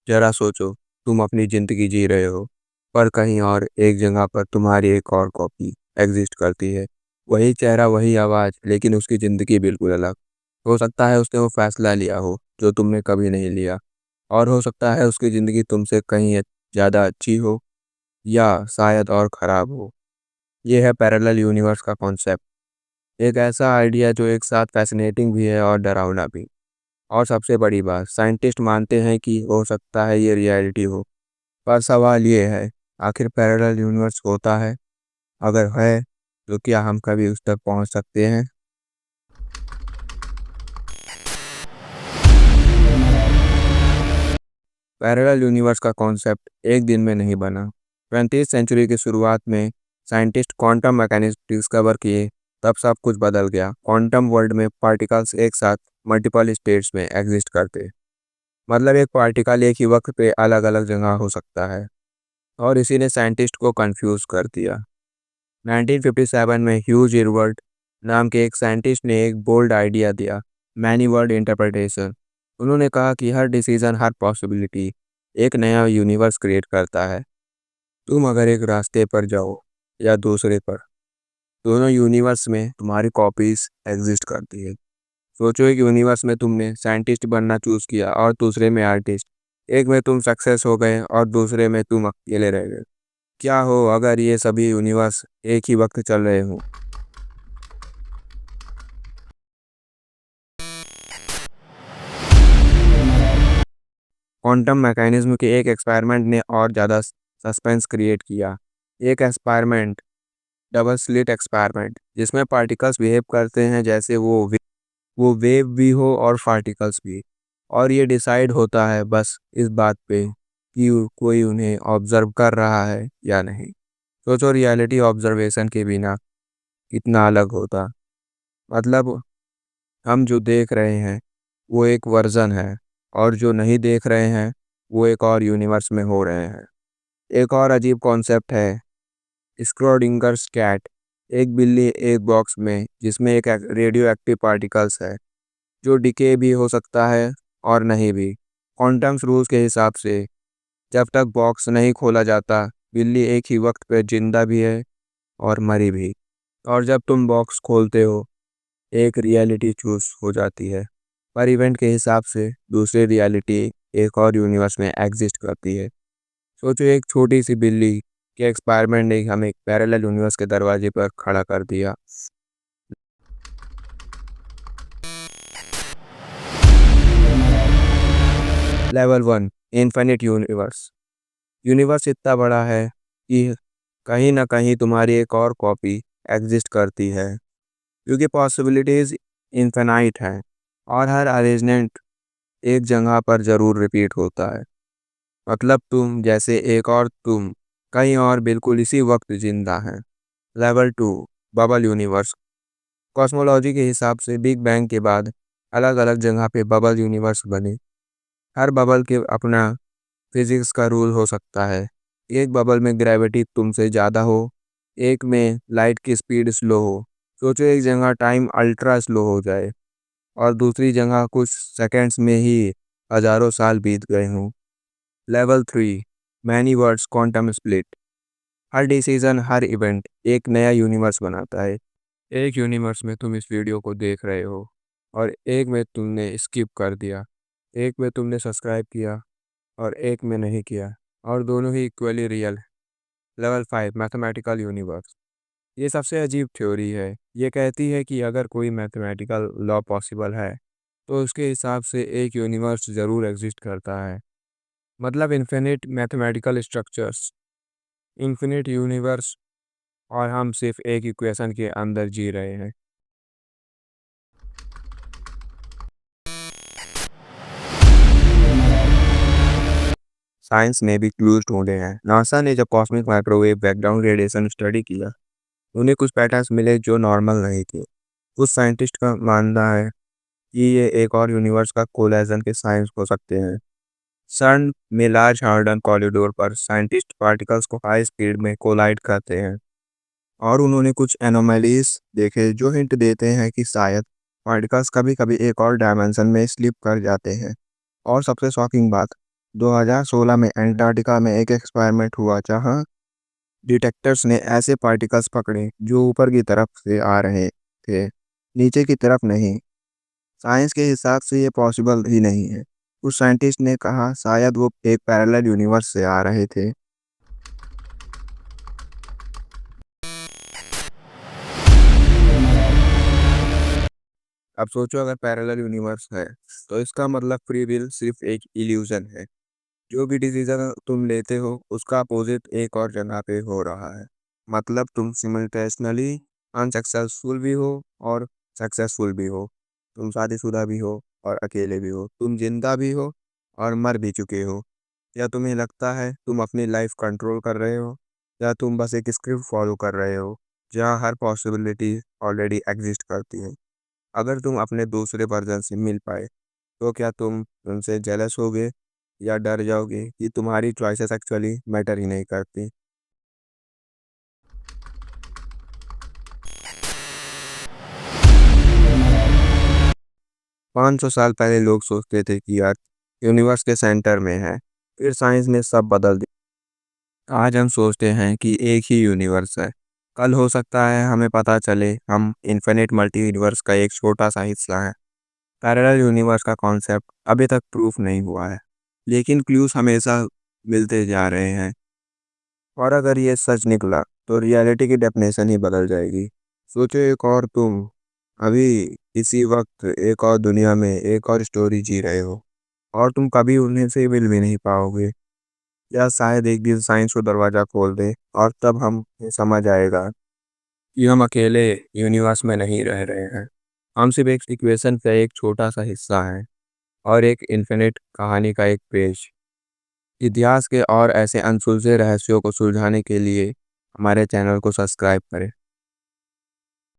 जरा सोचो, तुम अपनी ज़िंदगी जी रहे हो, पर कहीं और एक जगह पर तुम्हारी एक और कॉपी एग्ज़िस्ट करती है। वही चेहरा, वही आवाज़, लेकिन उसकी ज़िंदगी बिल्कुल अलग। हो सकता है उसने वो फ़ैसला लिया हो, जो तुमने कभी नहीं लिया, और हो सकता है उसकी ज़िंदगी तुमसे कहीं ज़्यादा अच्छी हो या शायद और ख़राब हो। ये है पैरेलल यूनिवर्स का कॉन्सेप्ट। एक ऐसा आइडिया जो एक साथ फ़ैसिनेटिंग भी है और डरावना भी। और सबसे बड़ी बात, साइंटिस्ट मानते हैं कि हो सकता है ये रियलिटी हो। पर सवाल ये है, आखिर पैरेलल यूनिवर्स होता है? अगर है, तो क्या हम कभी उस तक पहुंच सकते हैं? पैरेलल यूनिवर्स का कॉन्सेप्ट एक दिन में नहीं बना। 20वीं सेंचुरी की शुरुआत में साइंटिस्ट क्वांटम मैकेनिक्स डिस्कवर किए, तब सब कुछ बदल गया। क्वांटम वर्ल्ड में पार्टिकल्स एक साथ मल्टीपल स्टेट्स में एग्जिस्ट करते। मतलब एक पार्टिकल एक ही वक्त पे अलग अलग जगह हो सकता है, और इसी ने साइंटिस्ट को कंफ्यूज कर दिया। 1957 में ह्यूज इरवर्ट नाम के एक साइंटिस्ट ने एक बोल्ड आइडिया दिया, मैनी वर्ल्ड इंटरप्रिटेशन। उन्होंने कहा कि हर डिसीजन, हर पॉसिबिलिटी एक नया यूनिवर्स क्रिएट करता है। तुम अगर एक रास्ते पर जाओ या दूसरे पर, दोनों यूनिवर्स में तुम्हारी कॉपीज एग्जिस्ट करती है। सोचो, एक यूनिवर्स में तुमने साइंटिस्ट बनना चूज किया और दूसरे में आर्टिस्ट। एक में तुम सक्सेस हो गए और दूसरे में तुम अकेले रह गए। क्या हो अगर ये सभी यूनिवर्स एक ही वक्त चल रहे हो? क्वांटम मैकेनिज्म के एक एक्सपेरिमेंट ने और ज़्यादा सस्पेंस क्रिएट किया। एक एक्सपेरिमेंट, डबल स्लिट एक्सपेरिमेंट, जिसमें पार्टिकल्स बिहेव करते हैं जैसे वो वेव भी हो और पार्टिकल्स भी। और ये डिसाइड होता है बस इस बात पे कि कोई उन्हें ऑब्जर्व कर रहा है या नहीं। सोचो, रियलिटी ऑब्जर्वेशन के बिना कितना अलग होता। मतलब हम जो देख रहे हैं वो एक वर्जन है, और जो नहीं देख रहे हैं वो एक और यूनिवर्स में हो रहे हैं। एक और अजीब कॉन्सेप्ट है, स्क्रोडिंगर्स कैट। एक बिल्ली एक बॉक्स में, जिसमें एक रेडियो एक्टिव पार्टिकल्स है जो डिके भी हो सकता है और नहीं भी। क्वांटम रूल्स के हिसाब से जब तक बॉक्स नहीं खोला जाता, बिल्ली एक ही वक्त पे जिंदा भी है और मरी भी। और जब तुम बॉक्स खोलते हो, एक रियलिटी चूज हो जाती है, पर इवेंट के हिसाब से दूसरी रियलिटी एक और यूनिवर्स में एग्जिस्ट करती है। सोचो, एक छोटी सी बिल्ली के एक्सपेरिमेंट ने हमें एक पैरेलल यूनिवर्स के दरवाजे पर खड़ा कर दिया। Level 1, infinite universe. यूनिवर्स इतना बड़ा है कि कहीं ना कहीं तुम्हारी एक और कॉपी एग्जिस्ट करती है, क्योंकि पॉसिबिलिटीज इन्फिनाइट हैं, और हर अरेंजमेंट एक जगह पर ज़रूर रिपीट होता है। मतलब तुम जैसे एक और तुम कहीं और बिल्कुल इसी वक्त जिंदा हैं। Level 2, bubble universe. कॉस्मोलॉजी के हिसाब से बिग बैंग के बाद अलग अलग जगह पे बबल यूनिवर्स बने। हर बबल के अपना फिजिक्स का रूल हो सकता है। एक बबल में ग्रेविटी तुमसे ज़्यादा हो, एक में लाइट की स्पीड स्लो हो। सोचो, एक जगह टाइम अल्ट्रा स्लो हो जाए और दूसरी जगह कुछ सेकंड्स में ही हजारों साल बीत गए हों। Level 3, many worlds quantum split. हर डिसीजन, हर इवेंट एक नया यूनिवर्स बनाता है। एक यूनिवर्स में तुम इस वीडियो को देख रहे हो, और एक में तुमने स्किप कर दिया, एक में तुमने सब्सक्राइब किया और एक में नहीं किया, और दोनों ही equally real. Level 5, mathematical universe. ये सबसे अजीब थ्योरी है। ये कहती है कि अगर कोई मैथमेटिकल लॉ पॉसिबल है, तो उसके हिसाब से एक यूनिवर्स ज़रूर एग्जिस्ट करता है। मतलब infinite mathematical structures, infinite universe, और हम सिर्फ एक इक्वेशन के अंदर जी रहे हैं। साइंस ने भी क्लूज ढूंढे हैं। नासा ने जब cosmic microwave background radiation study किया, उन्हें कुछ पैटर्न्स मिले जो नॉर्मल नहीं थे। कुछ साइंटिस्ट का मानना है कि ये एक और यूनिवर्स का कोलाइजन के साइंस हो सकते हैं। सर्न में लार्ज हार्डन कॉरिडोर पर साइंटिस्ट पार्टिकल्स को हाई स्पीड में कोलाइड करते हैं, और उन्होंने कुछ एनोमलीज देखे जो हिंट देते हैं कि शायद पार्टिकल्स कभी कभी एक और डायमेंशन में स्लिप कर जाते हैं। और सबसे शॉकिंग बात, 2016 में एंटार्क्टिका में एक एक्सपेरिमेंट हुआ जहां डिटेक्टर्स ने ऐसे पार्टिकल्स पकड़े जो ऊपर की तरफ से आ रहे थे, नीचे की तरफ नहीं। साइंस के हिसाब से ये पॉसिबल ही नहीं है। कुछ साइंटिस्ट ने कहा शायद वो एक पैरेलल यूनिवर्स से आ रहे थे। अब सोचो अगर पैरेलल यूनिवर्स है तो इसका मतलब फ्री विल सिर्फ एक इल्यूजन है। जो भी डिसीजन तुम लेते हो उसका अपोजिट एक और जगह पे हो रहा है। मतलब तुम सिमिल्टेनियसली अनसक्सेसफुल भी हो और सक्सेसफुल भी हो। तुम शादीशुदा भी हो और अकेले भी हो। तुम जिंदा भी हो और मर भी चुके हो। या तुम्हें लगता है तुम अपनी लाइफ कंट्रोल कर रहे हो, या तुम बस एक स्क्रिप्ट फॉलो कर रहे हो जहाँ हर पॉसिबिलिटी ऑलरेडी एग्जिस्ट करती है। अगर तुम अपने दूसरे वर्जन से मिल पाए तो क्या तुम उनसे जेलस होगे या डर जाओगे कि तुम्हारी चॉइसेस एक्चुअली मैटर ही नहीं करती। 500 साल पहले लोग सोचते थे कि अर्थ यूनिवर्स के सेंटर में है। फिर साइंस ने सब बदल दिया। आज हम सोचते हैं कि एक ही यूनिवर्स है। कल हो सकता है हमें पता चले हम इन्फिनिट मल्टी यूनिवर्स का एक छोटा सा हिस्सा है। पैरेलल यूनिवर्स का कॉन्सेप्ट अभी तक प्रूफ नहीं हुआ है, लेकिन क्लूज हमेशा मिलते जा रहे हैं। और अगर ये सच निकला तो रियलिटी की डेफिनेशन ही बदल जाएगी। सोचो एक और तुम अभी इसी वक्त एक और दुनिया में एक और स्टोरी जी रहे हो और तुम कभी उन्हें से मिल भी नहीं पाओगे। या शायद एक दिन साइंस को दरवाजा खोल दे और तब हम समझ आएगा कि हम अकेले यूनिवर्स में नहीं रह रहे हैं। हम सिर्फ एक इक्वेशन का एक छोटा सा हिस्सा हैं और एक इन्फिनिट कहानी का एक पेज। इतिहास के और ऐसे अनसुलझे रहस्यों को सुलझाने के लिए हमारे चैनल को सब्सक्राइब करें।